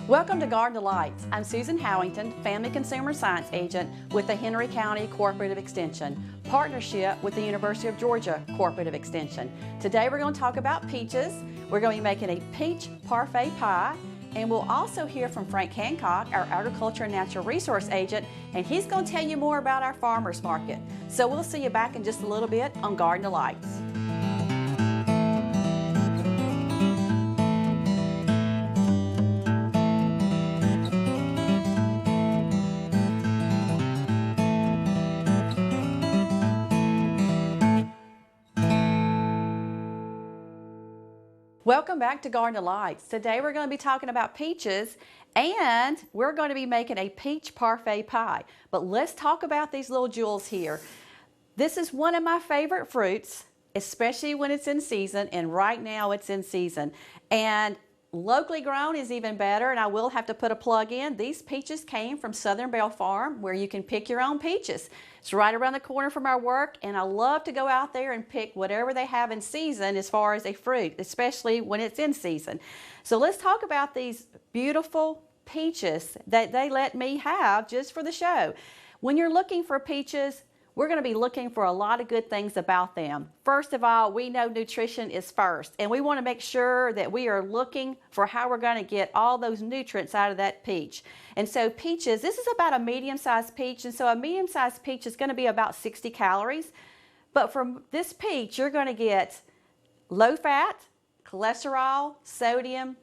Welcome to Garden Delights. I'm Susan Howington, Family Consumer Science Agent with the Henry County Cooperative Extension, partnership with the University of Georgia Cooperative Extension. Today we're going to talk about peaches. We're going to be making a peach parfait pie, and we'll also hear from Frank Hancock, our Agriculture and Natural Resource Agent, and he's going to tell you more about our farmers market. So we'll see you back in just a little bit on Garden Delights. Welcome back to Garden Delights. Today we're going to be talking about peaches, and we're going to be making a peach parfait pie. But let's talk about these little jewels here. This is one of my favorite fruits, especially when it's in season, and right now it's in season. And locally grown is even better, and I will have to put a plug in. These peaches came from Southern Bell Farm, where you can pick your own peaches. It's right around the corner from our work, and I love to go out there and pick whatever they have in season as far as a fruit, especially when it's in season. So let's talk about these beautiful peaches that they let me have just for the show. When you're looking for peaches, we're going to be looking for a lot of good things about them. First of all, we know nutrition is first, and we want to make sure that we are looking for how we're going to get all those nutrients out of that peach. And so peaches, this is about a medium-sized peach, and so a medium-sized peach is going to be about 60 calories. But from this peach, you're going to get low fat, cholesterol, sodium,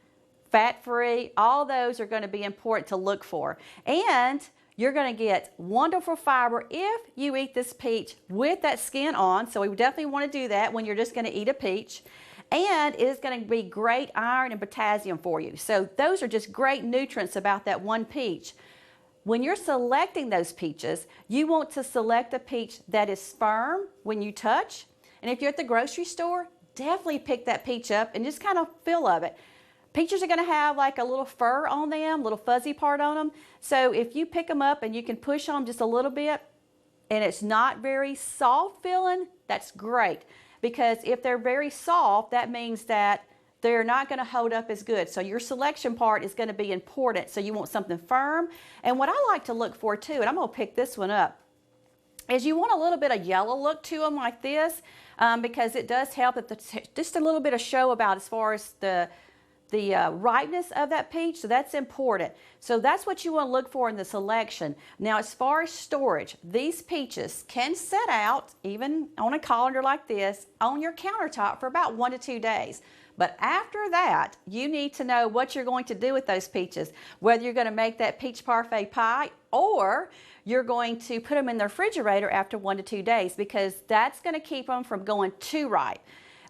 fat-free. All those are going to be important to look for. And you're going to get wonderful fiber if you eat this peach with that skin on. So we definitely want to do that when you're just going to eat a peach. And it is going to be great iron and potassium for you. So those are just great nutrients about that one peach. When you're selecting those peaches, you want to select a peach that is firm when you touch. And if you're at the grocery store, definitely pick that peach up and just kind of feel of it. Peaches are going to have like a little fur on them, little fuzzy part on them. So if you pick them up and you can push on them just a little bit and it's not very soft feeling, that's great. Because if they're very soft, that means that they're not going to hold up as good. So your selection part is going to be important. So you want something firm. And what I like to look for too, and I'm going to pick this one up, is you want a little bit of yellow look to them like this, because it does help if just a little bit of show about as far as the ripeness of that peach, so that's important. So that's what you want to look for in the selection. Now, as far as storage, these peaches can set out, even on a colander like this, on your countertop for about 1 to 2 days. But after that, you need to know what you're going to do with those peaches, whether you're going to make that peach parfait pie or you're going to put them in the refrigerator after 1 to 2 days, because that's going to keep them from going too ripe.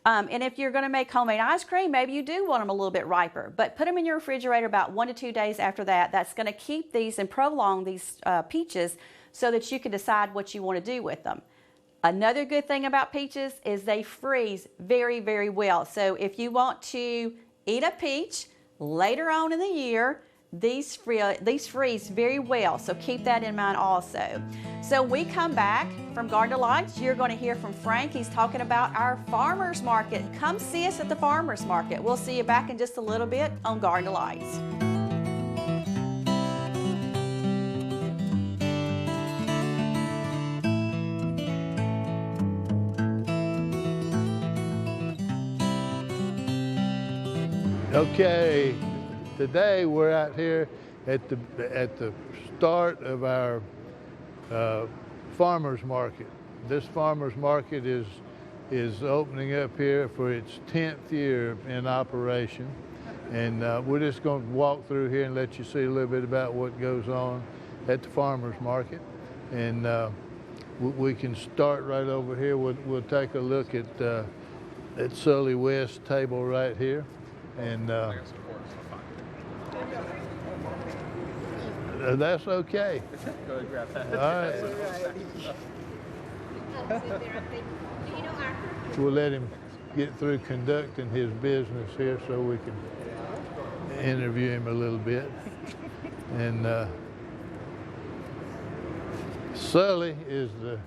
And if you're going to make homemade ice cream, maybe you do want them a little bit riper, but put them in your refrigerator about 1 to 2 days after that. That's going to keep these and prolong these peaches so that you can decide what you want to do with them. Another good thing about peaches is they freeze very, very well. So if you want to eat a peach later on in the year, these freeze very well, so keep that in mind also. So we come back from Garden Delights, you're going to hear from Frank. He's talking about our farmers market. Come see us at the farmers market. We'll see you back in just a little bit on Garden Delights. Okay, today we're out here at the start of our farmers market. This farmers market is opening up here for its 10th year in operation, and we're just going to walk through here and let you see a little bit about what goes on at the farmers market. And we can start right over here. We'll take a look at Sully West's table right here. And that's okay. Go ahead, grab that. All right. We'll let him get through conducting his business here so we can interview him a little bit. And Sully is the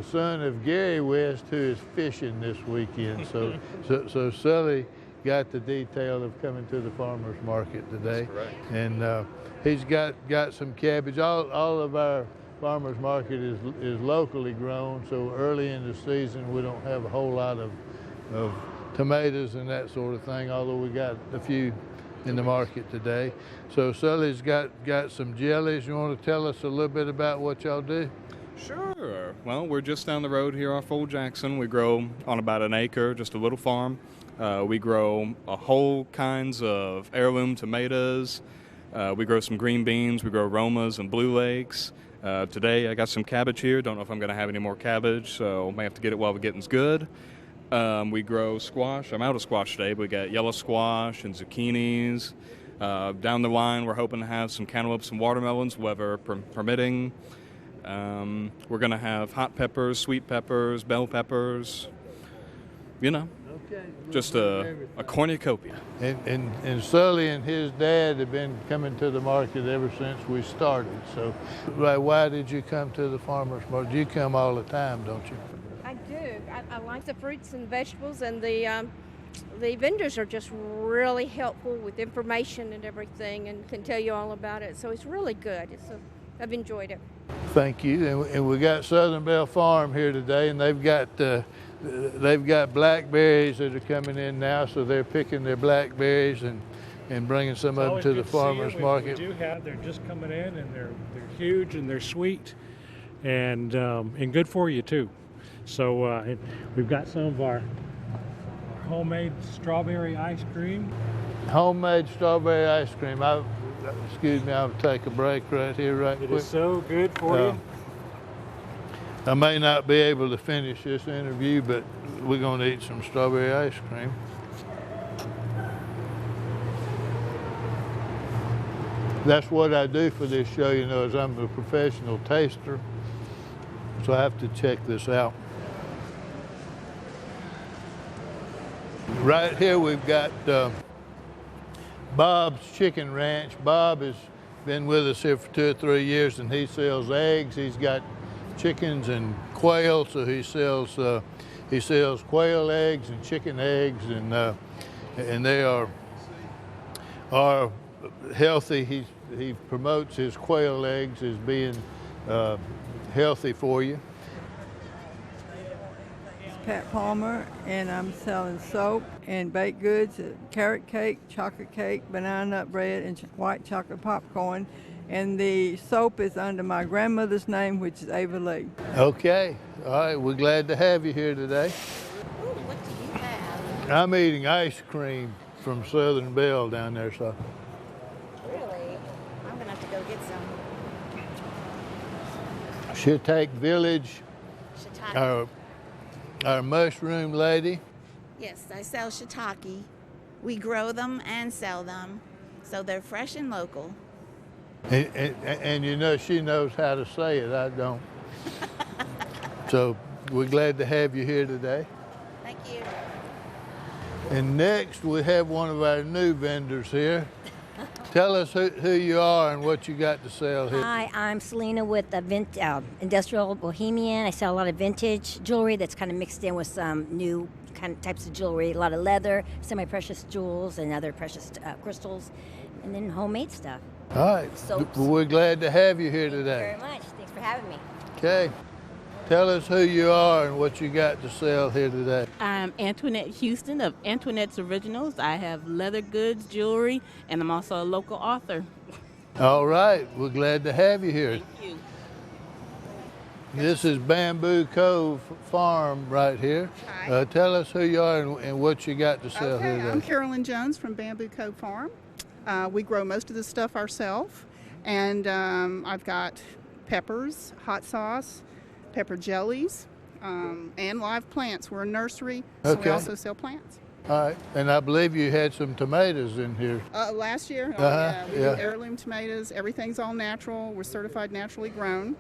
son of Gary West, who is fishing this weekend. So Sully got the detail of coming to the farmer's market today. That's correct. And he's got some cabbage. All of our farmer's market is locally grown, so early in the season we don't have a whole lot of tomatoes and that sort of thing, although we got a few in the market today. So Sully's got some jellies. You want to tell us a little bit about what y'all do? Sure. Well, we're just down the road here off Old Jackson. We grow on about an acre, just a little farm. We grow a whole kinds of heirloom tomatoes. We grow some green beans. We grow Romas and Blue Lakes. Today I got some cabbage here. Don't know if I'm going to have any more cabbage, so may have to get it while the getting's good. We grow squash. I'm out of squash today, but we got yellow squash and zucchinis. Down the line, we're hoping to have some cantaloupes and watermelons, weather permitting. We're going to have hot peppers, sweet peppers, bell peppers, you know, just a cornucopia. And Sully and his dad have been coming to the market ever since we started. So why did you come to the farmer's market? You come all the time, don't you? I do. I like the fruits and vegetables, and the vendors are just really helpful with information and everything, and can tell you all about it. So it's really good. I've enjoyed it. Thank you. And we got Southern Bell Farm here today, and they've got blackberries that are coming in now, so they're picking their blackberries and bringing some of them to the farmer's market. We do have. They're just coming in, and they're huge and they're sweet, and good for you too. So we've got some of our homemade strawberry ice cream. Homemade strawberry ice cream. Excuse me, I'll take a break right here right quick. It is so good for you. I may not be able to finish this interview, but we're going to eat some strawberry ice cream. That's what I do for this show, you know, is I'm a professional taster, so I have to check this out. Right here we've got Bob's Chicken Ranch. Bob has been with us here for 2 or 3 years, and he sells eggs. He's got chickens and quail, so he sells quail eggs and chicken eggs, and they are healthy. He promotes his quail eggs as being healthy for you. Pat Palmer, and I'm selling soap and baked goods, carrot cake, chocolate cake, banana nut bread, and white chocolate popcorn. And the soap is under my grandmother's name, which is Ava Lee. Okay. All right. We're glad to have you here today. Ooh, what do you have? I'm eating ice cream from Southern Bell down there, so. Really? I'm going to have to go get some. Shiitake Village, Shiitake. our mushroom lady. Yes, I sell shiitake. We grow them and sell them, so they're fresh and local. And you know, she knows how to say it, I don't. So we're glad to have you here today. Thank you. And next we have one of our new vendors here. Tell us who you are and what you got to sell here. Hi, I'm Selena with Industrial Bohemian. I sell a lot of vintage jewelry that's kind of mixed in with some new kind of types of jewelry, a lot of leather, semi-precious jewels, and other precious crystals, and then homemade stuff. All right. Soaps. We're glad to have you here today. Thank you very much. Thanks for having me. Okay. Tell us who you are and what you got to sell here today. I'm Antoinette Houston of Antoinette's Originals. I have leather goods, jewelry, and I'm also a local author. All right. We're glad to have you here. Thank you. This is Bamboo Cove Farm right here. Hi. Tell us who you are and what you got to sell here today. I'm Carolyn Jones from Bamboo Cove Farm. We grow most of this stuff ourselves, and I've got peppers, hot sauce, pepper jellies, and live plants. We're a nursery, so we also sell plants. All right, and I believe you had some tomatoes in here. Last year, we do heirloom tomatoes. Everything's all natural. We're certified naturally grown.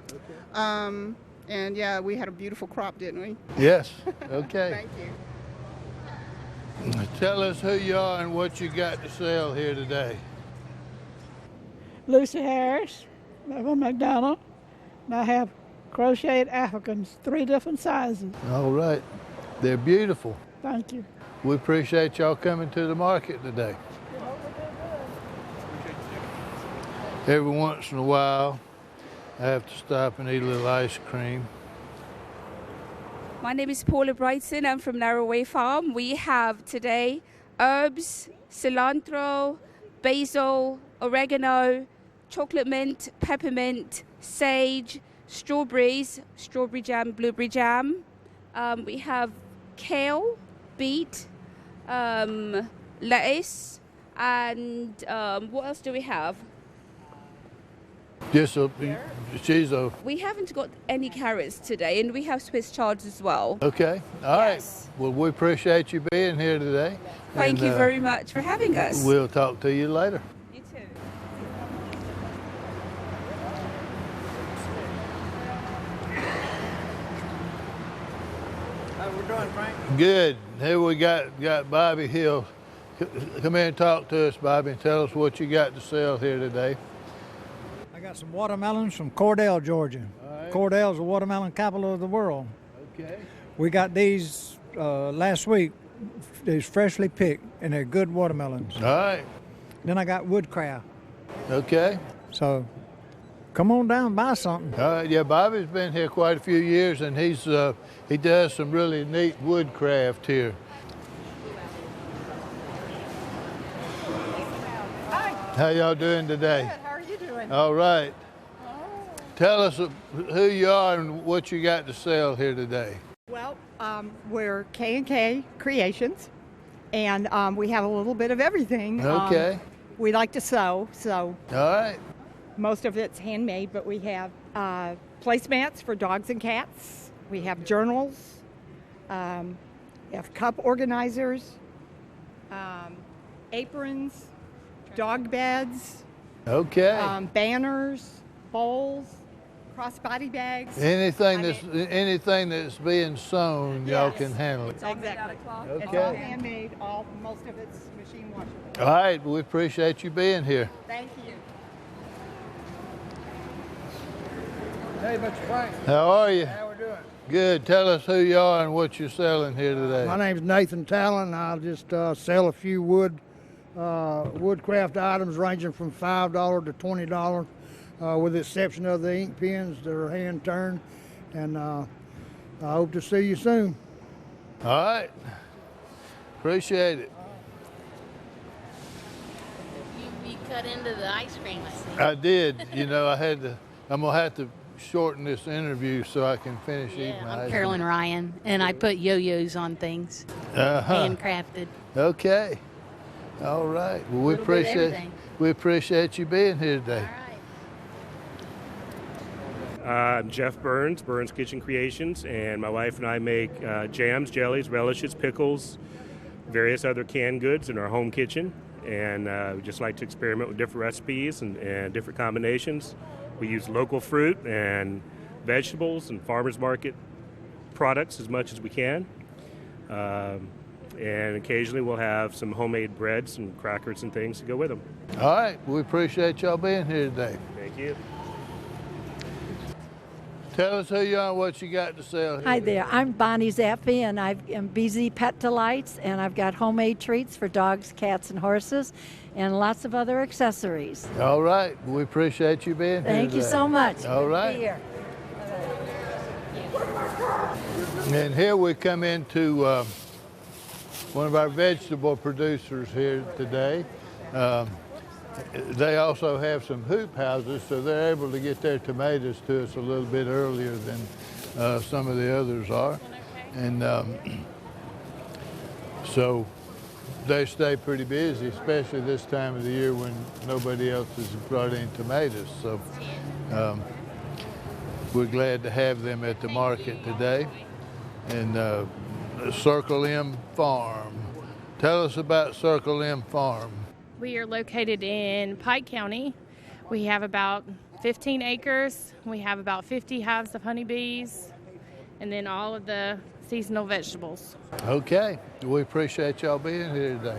And yeah, we had a beautiful crop, didn't we? Yes, okay. Thank you. Tell us who you are and what you got to sell here today. Lucy Harris, from McDonough, and I have crocheted Africans, 3 different sizes. All right, they're beautiful. Thank you. We appreciate y'all coming to the market today. Every once in a while, I have to stop and eat a little ice cream. My name is Paula Brightson. I'm from Narrowway Farm. We have today herbs, cilantro, basil, oregano, chocolate mint, peppermint, sage, strawberries, strawberry jam, blueberry jam. We have kale, beet, lettuce, and what else do we have? We haven't got any carrots today, and we have Swiss chards as well. Okay, all right. Well, we appreciate you being here today. Thank you very much for having us. We'll talk to you later. You too. How we doing, Frank? Good. Here we got Bobby Hill. Come here and talk to us, Bobby, and tell us what you got to sell here today. I got some watermelons from Cordell, Georgia. Right. Cordell's the watermelon capital of the world. Okay. We got these last week. They're freshly picked, and they're good watermelons. All right. Then I got woodcraft. Okay. So come on down and buy something. All right. Yeah, Bobby's been here quite a few years, and he does some really neat woodcraft here. Hi. How y'all doing today? Good. How are you doing? All right. Tell us who you are and what you got to sell here today. Well, we're K&K Creations, and we have a little bit of everything. Okay. We like to sew, so All right. most of it's handmade, but we have placemats for dogs and cats. We have journals. We have cup organizers, aprons, dog beds, Okay. banners, bowls, crossbody bags. Anything that's being sewn, y'all can handle it. Exactly. Okay. It's all handmade. Most of it's machine washable. All right. We appreciate you being here. Thank you. Hey, Mr. Frank. How are you? How we doing? Good. Tell us who you are and what you're selling here today. My name's Nathan Talon. I'll just sell a few woodcraft items ranging from $5 to $20, with the exception of the ink pens that are hand turned. And I hope to see you soon. All right. Appreciate it. You cut into the ice cream, I see. I did. You know, I'm going to have to shorten this interview so I can finish eating my I'm ice Carolyn cream. Ryan, and I put yo-yos on things, handcrafted. Okay. All right. Well, we appreciate you being here today. I'm Jeff Burns, Burns Kitchen Creations, and my wife and I make jams, jellies, relishes, pickles, various other canned goods in our home kitchen. And we just like to experiment with different recipes and different combinations. We use local fruit and vegetables and farmers market products as much as we can. And occasionally we'll have some homemade breads and crackers and things to go with them. All right. We appreciate y'all being here today. Thank you. Tell us who you are and what you got to sell here. Hi there, I'm Bonnie Zappi, and I am BZ Pet Delights, and I've got homemade treats for dogs, cats, and horses, and lots of other accessories. All right. We appreciate you being here Thank you today. so much. All Good right. to be here. And here we come into one of our vegetable producers here today. They also have some hoop houses, so they're able to get their tomatoes to us a little bit earlier than some of the others are. And so they stay pretty busy, especially this time of the year when nobody else has brought in tomatoes. So we're glad to have them at the market today. And Circle M Farm. Tell us about Circle M Farm. We are located in Pike County. We have about 15 acres. We have about 50 hives of honeybees, and then all of the seasonal vegetables. Okay, we appreciate y'all being here today.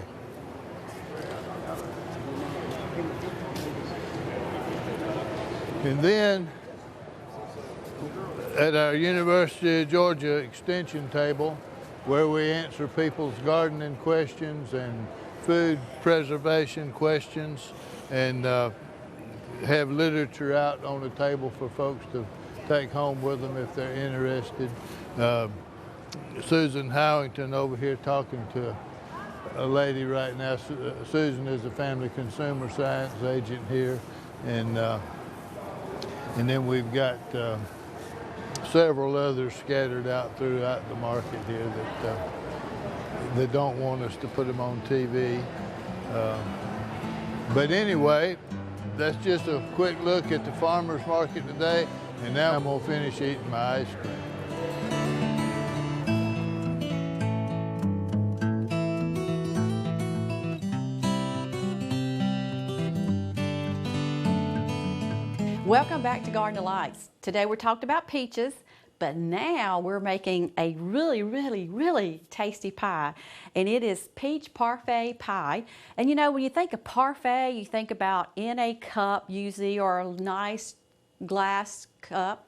And then at our University of Georgia extension table, where we answer people's gardening questions and food preservation questions, and have literature out on the table for folks to take home with them if they're interested. Susan Howington over here talking to a lady right now. Susan is a family consumer science agent here, and then we've got several others scattered out throughout the market here that don't want us to put them on TV. But anyway, that's just a quick look at the farmers market today, and now I'm gonna finish eating my ice cream. Welcome back to Garden Delights. Today we're talking about peaches, but now we're making a really tasty pie, and it is peach parfait pie. And you know, when you think of parfait, you think about in a cup usually, or a nice glass cup.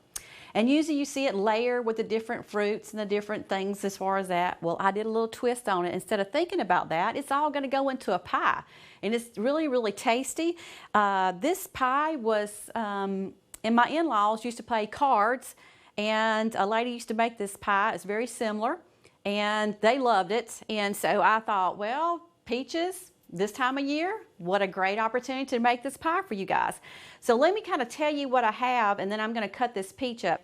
And usually you see it layered with the different fruits and the different things as far as that. Well, I did a little twist on it. Instead of thinking about that, it's all going to go into a pie. And it's really tasty. This pie was, and my in-laws used to play cards, and a lady used to make this pie. It's very similar, and they loved it. And so I thought, well, peaches, this time of year, what a great opportunity to make this pie for you guys. So let me kind of tell you what I have, and then I'm going to cut this peach up.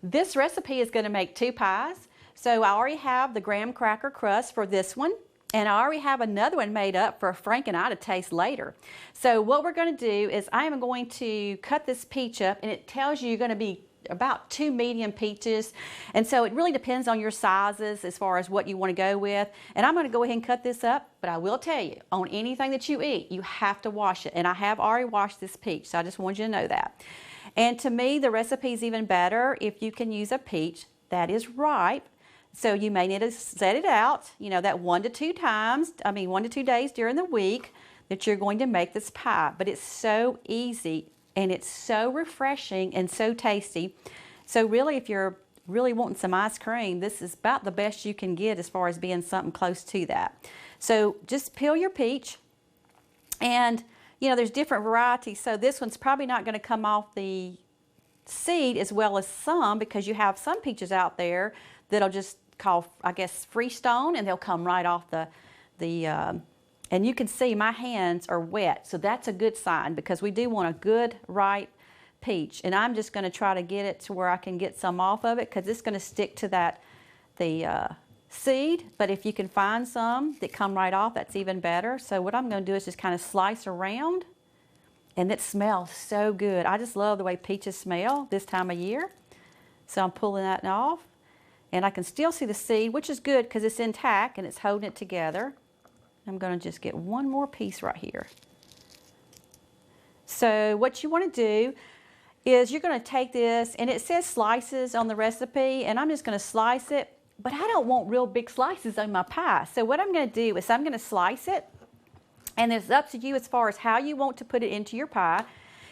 This recipe is going to make 2 pies. So I already have the graham cracker crust for this one, and I already have another one made up for Frank and I to taste later. So what we're going to do is I am going to cut this peach up, and it tells you you're going to be about 2 medium peaches, and so it really depends on your sizes as far as what you want to go with. And I'm going to go ahead and cut this up, but I will tell you, on anything that you eat, you have to wash it, and I have already washed this peach, so I just wanted you to know that. And to me, the recipe is even better if you can use a peach that is ripe. So you may need to set it out, you know, that 1 to 2 times, 1 to 2 days during the week that you're going to make this pie. But it's so easy, and it's so refreshing and so tasty. So really, if you're really wanting some ice cream, this is about the best you can get as far as being something close to that. So just peel your peach, and you know, there's different varieties. So this one's probably not going to come off the seed as well as some, because you have some peaches out there that'll just call, I guess, freestone, and they'll come right off and you can see my hands are wet, so that's a good sign, because we do want a good ripe peach. And I'm just going to try to get it to where I can get some off of it, because it's going to stick to the seed. But if you can find some that come right off, that's even better. So what I'm going to do is just kind of slice around, and it smells so good. I just love the way peaches smell this time of year. So I'm pulling that off, and I can still see the seed, which is good because it's intact and it's holding it together. I'm going to just get one more piece right here. So what you want to do is you're going to take this, and it says slices on the recipe, and I'm just going to slice it, but I don't want real big slices on my pie. So what I'm going to do is I'm going to slice it, and it's up to you as far as how you want to put it into your pie,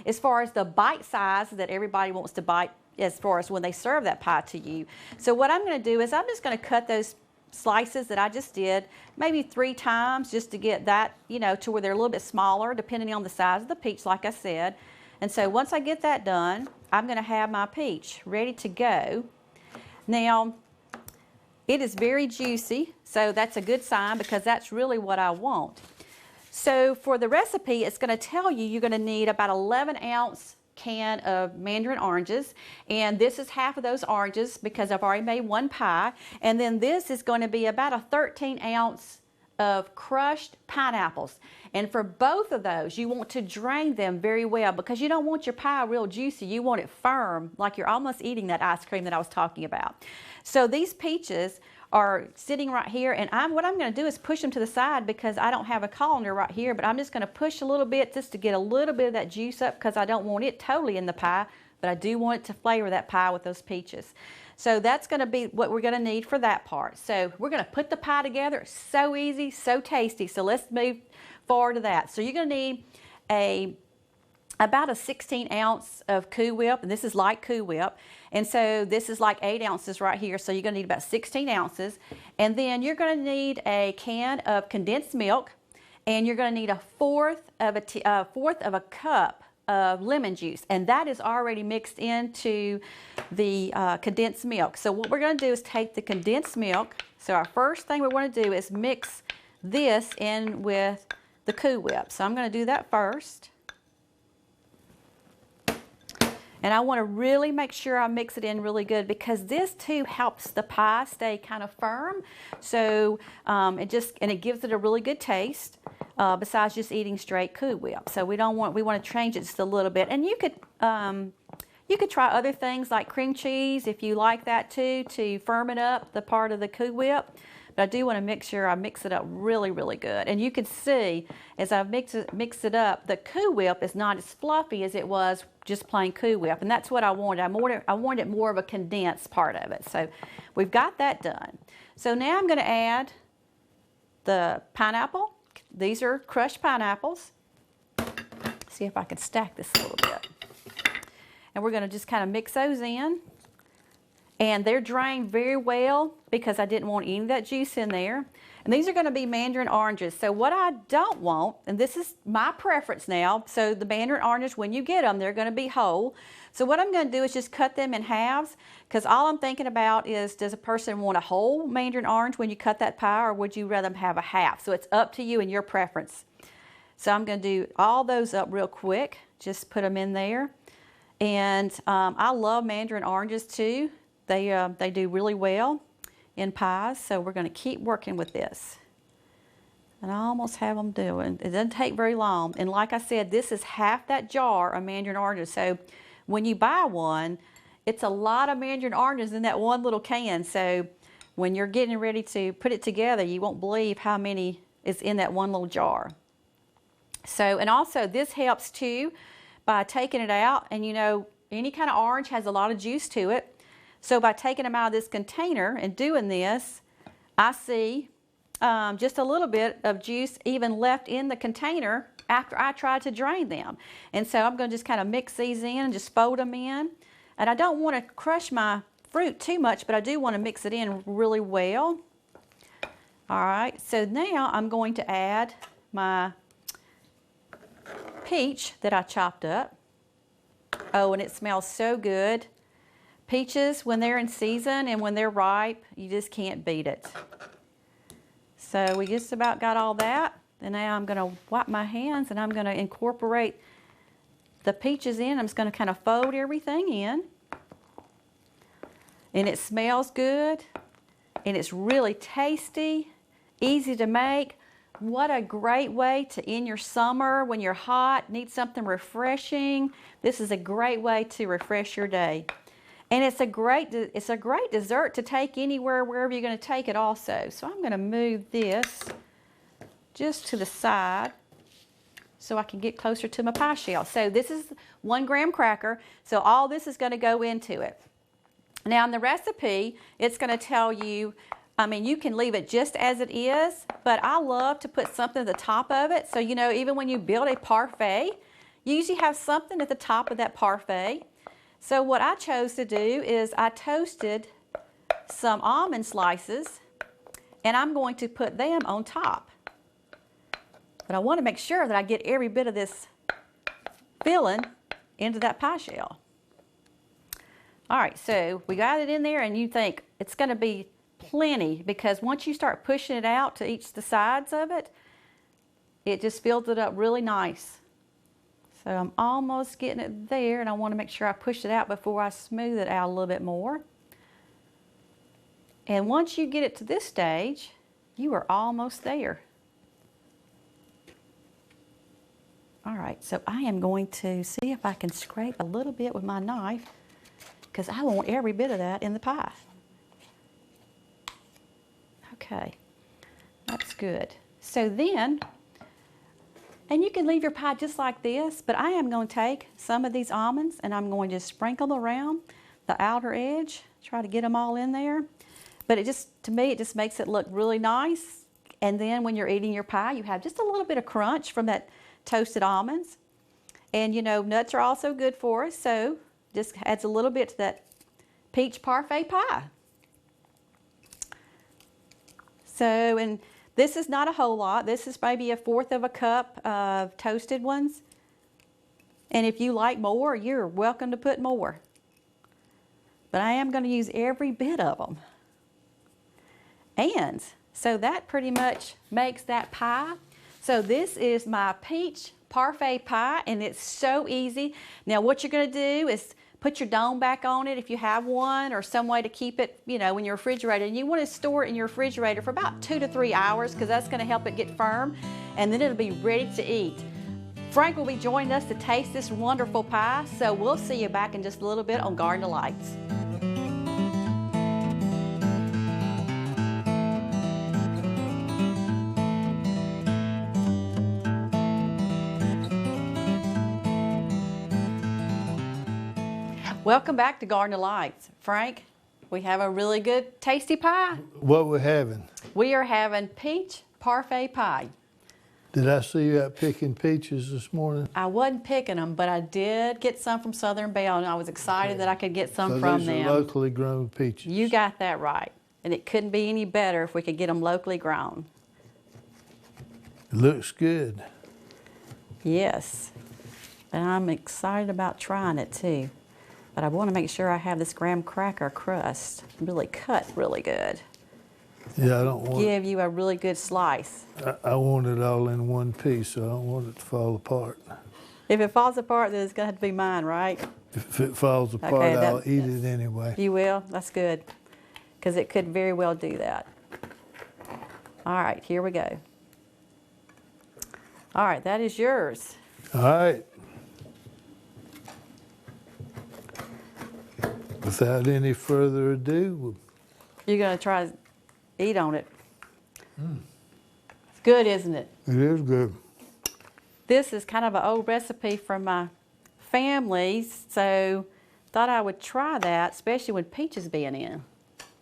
as far as the bite size that everybody wants to bite as far as when they serve that pie to you. So what I'm going to do is I'm just going to cut those slices that I just did maybe 3 times, just to get that, you know, to where they're a little bit smaller depending on the size of the peach, like I said. And so once I get that done, I'm going to have my peach ready to go. Now, it is very juicy, so that's a good sign, because that's really what I want. So for the recipe, it's going to tell you you're going to need about 11-ounce can of mandarin oranges, and this is half of those oranges because I've already made 1 pie. And then this is going to be about a 13-ounce of crushed pineapples. And for both of those, you want to drain them very well, because you don't want your pie real juicy. You want it firm, like you're almost eating that ice cream that I was talking about. So these peaches are sitting right here, and what I'm going to do is push them to the side, because I don't have a colander right here, but I'm just going to push a little bit just to get a little bit of that juice up, because I don't want it totally in the pie, but I do want it to flavor that pie with those peaches. So that's going to be what we're going to need for that part. So we're going to put the pie together. So easy, so tasty. So let's move forward to that. So you're going to need a about a 16 ounce of Cool Whip, and this is like Cool Whip. And so this is like 8 ounces right here, so you're gonna need about 16 ounces. And then you're gonna need a can of condensed milk, and you're gonna need a fourth of a cup of lemon juice, and that is already mixed into the condensed milk. So what we're gonna do is take the condensed milk. So our first thing we wanna do is mix this in with the Cool Whip. So I'm gonna do that first. And I want to really make sure I mix it in really good, because this too helps the pie stay kind of firm. So it gives it a really good taste, besides just eating straight Cool Whip. So we want to change it just a little bit. And you could try other things like cream cheese if you like that too, to firm it up, the part of the Cool Whip. But I do want to make sure I mix it up really, really good. And you can see as I mix it up, the Cool Whip is not as fluffy as it was just plain Cool Whip. And that's what I wanted. I wanted more of a condensed part of it. So we've got that done. So now I'm going to add the pineapple. These are crushed pineapples. See if I can stack this a little bit. And we're going to just kind of mix those in. And they're drained very well because I didn't want any of that juice in there. And these are going to be mandarin oranges. So what I don't want, and this is my preference now, so the mandarin oranges, when you get them, they're going to be whole. So what I'm going to do is just cut them in halves, because all I'm thinking about is, does a person want a whole mandarin orange when you cut that pie, or would you rather have a half? So it's up to you and your preference. So I'm going to do all those up real quick, just put them in there. And I love mandarin oranges too. They do really well in pies, so we're going to keep working with this. And I almost have them doing. It doesn't take very long. And like I said, this is half that jar of mandarin oranges. So when you buy one, it's a lot of mandarin oranges in that one little can. So when you're getting ready to put it together, you won't believe how many is in that one little jar. So, and also this helps too by taking it out. And you know, any kind of orange has a lot of juice to it. So by taking them out of this container and doing this, I see just a little bit of juice even left in the container after I tried to drain them. And so I'm going to just kind of mix these in and just fold them in. And I don't want to crush my fruit too much, but I do want to mix it in really well. All right, so now I'm going to add my peach that I chopped up. Oh, and it smells so good. Peaches, when they're in season and when they're ripe, you just can't beat it. So we just about got all that. And now I'm going to wipe my hands and I'm going to incorporate the peaches in. I'm just going to kind of fold everything in. And it smells good. And it's really tasty, easy to make. What a great way to end your summer when you're hot, need something refreshing. This is a great way to refresh your day. And it's a great dessert to take anywhere, wherever you're going to take it also. So I'm going to move this just to the side so I can get closer to my pie shell. So this is 1 graham cracker. So all this is going to go into it. Now in the recipe, it's going to tell you, I mean, you can leave it just as it is, but I love to put something at the top of it. So, you know, even when you build a parfait, you usually have something at the top of that parfait. So what I chose to do is I toasted some almond slices, and I'm going to put them on top. But I want to make sure that I get every bit of this filling into that pie shell. All right, so we got it in there, and you think it's going to be plenty, because once you start pushing it out to each the sides of it, it just fills it up really nice. So I'm almost getting it there, and I want to make sure I push it out before I smooth it out a little bit more. And once you get it to this stage, you are almost there. All right, so I am going to see if I can scrape a little bit with my knife, because I want every bit of that in the pie. Okay, that's good. So then, and you can leave your pie just like this, but I am going to take some of these almonds and I'm going to sprinkle around the outer edge, try to get them all in there. But it just, to me, it just makes it look really nice. And then when you're eating your pie, you have just a little bit of crunch from that toasted almonds. And you know, nuts are also good for us, so just adds a little bit to that peach parfait pie. So, and this is not a whole lot. This is maybe 1/4 of a cup of toasted ones. And if you like more, you're welcome to put more. But I am going to use every bit of them. And so that pretty much makes that pie. So this is my peach parfait pie, and it's so easy. Now what you're going to do is put your dome back on it if you have one, or some way to keep it, you know, in your refrigerator. And you want to store it in your refrigerator for about 2 to 3 hours, because that's going to help it get firm, and then it'll be ready to eat. Frank will be joining us to taste this wonderful pie, so we'll see you back in just a little bit on Garden of Lights. Welcome back to Garden of Lights. Frank, we have a really good tasty pie. What we're having? We are having peach parfait pie. Did I see you out picking peaches this morning? I wasn't picking them, but I did get some from Southern Belle, and I was excited that I could get some So from these them. are locally grown peaches. You got that right. And it couldn't be any better if we could get them locally grown. It looks good. Yes. And I'm excited about trying it too. But I want to make sure I have this graham cracker crust really cut really good. Yeah, I don't want Give you a really good slice. I want it all in one piece, so I don't want it to fall apart. If it falls apart, then it's going to have to be mine, right? If it falls apart, Okay, I'll eat it anyway. You will? That's good. Because it could very well do that. All right, here we go. All right, that is yours. All right. Without any further ado, You're going to try to eat on it. It's good, isn't it? it is good. This is kind of an old recipe from my family, so thought I would try that, especially with peaches being in.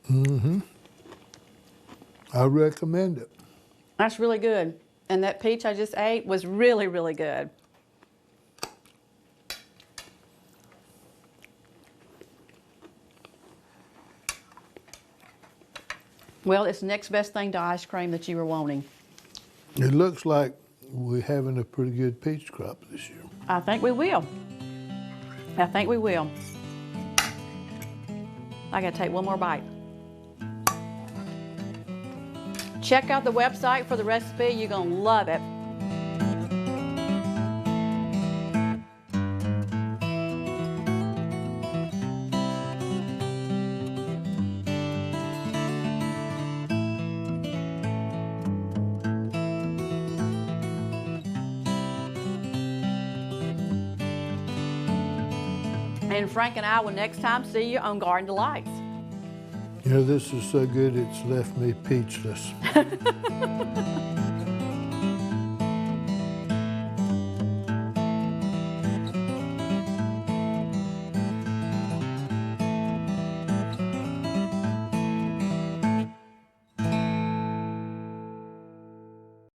Mm-hmm. I recommend it. That's really good. And that peach I just ate was really, really good. Well, it's the next best thing to ice cream that you were wanting. It looks like we're having a pretty good peach crop this year. I think we will. I think we will. I gotta take one more bite. Check out the website for the recipe. You're gonna love it. And Frank and I will next time see you on Garden of Lights. You know, this is so good it's left me peachless.